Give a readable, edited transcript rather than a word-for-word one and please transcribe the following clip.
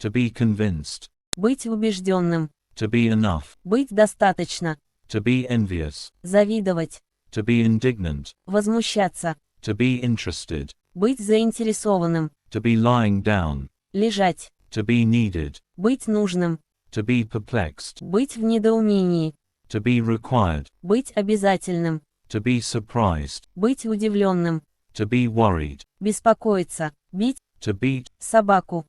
To be convinced. Быть убежденным. To be enough. Быть достаточно. To be envious. Завидовать. To be indignant. Возмущаться. To be interested. Быть заинтересованным. To be lying down. Лежать. To be needed. Быть нужным. To be perplexed. Быть в недоумении. To be required. Быть обязательным. To be surprised. Быть удивленным. To be worried. Беспокоиться. Бить. To beat. Собаку.